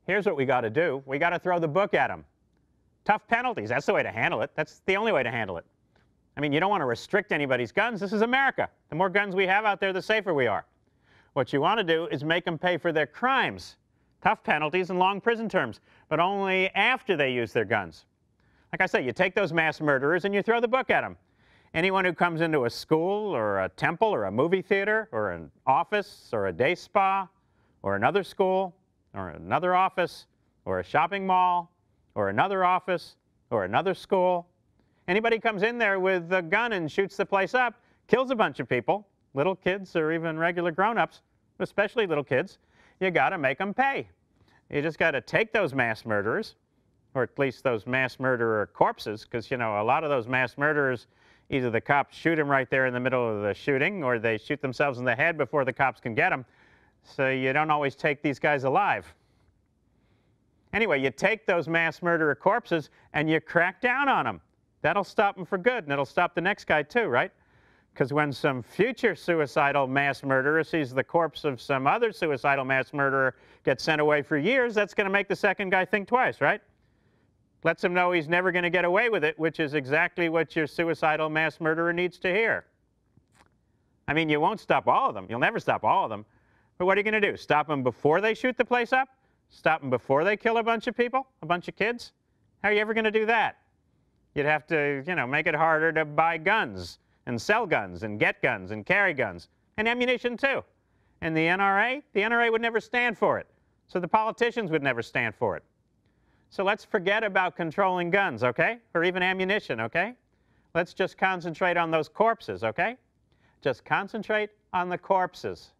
Here's what we got to do. We got to throw the book at them. Tough penalties. That's the way to handle it. That's the only way to handle it. I mean, you don't want to restrict anybody's guns. This is America. The more guns we have out there, the safer we are. What you want to do is make them pay for their crimes. Tough penalties and long prison terms, but only after they use their guns. Like I say, you take those mass murderers and you throw the book at them. Anyone who comes into a school or a temple or a movie theater or an office or a day spa or another school or another office or a shopping mall or another office or another school, anybody comes in there with a gun and shoots the place up, kills a bunch of people, little kids or even regular grown-ups, especially little kids, you got to make them pay. You just got to take those mass murderers, or at least those mass murderer corpses, because, you know, a lot of those mass murderers, either the cops shoot them right there in the middle of the shooting, or they shoot themselves in the head before the cops can get them. So you don't always take these guys alive. Anyway, you take those mass murderer corpses and you crack down on them. That'll stop them for good, and it'll stop the next guy too, right? Because when some future suicidal mass murderer sees the corpse of some other suicidal mass murderer get sent away for years, that's going to make the second guy think twice, right? Lets him know he's never going to get away with it, which is exactly what your suicidal mass murderer needs to hear. I mean, you won't stop all of them. You'll never stop all of them. But what are you going to do? Stop them before they shoot the place up? Stop them before they kill a bunch of people, a bunch of kids? How are you ever going to do that? You'd have to, you know, make it harder to buy guns and sell guns and get guns and carry guns and ammunition too. And the NRA would never stand for it. So the politicians would never stand for it. So let's forget about controlling guns, okay? Or even ammunition, okay? Let's just concentrate on those corpses, okay? Just concentrate on the corpses.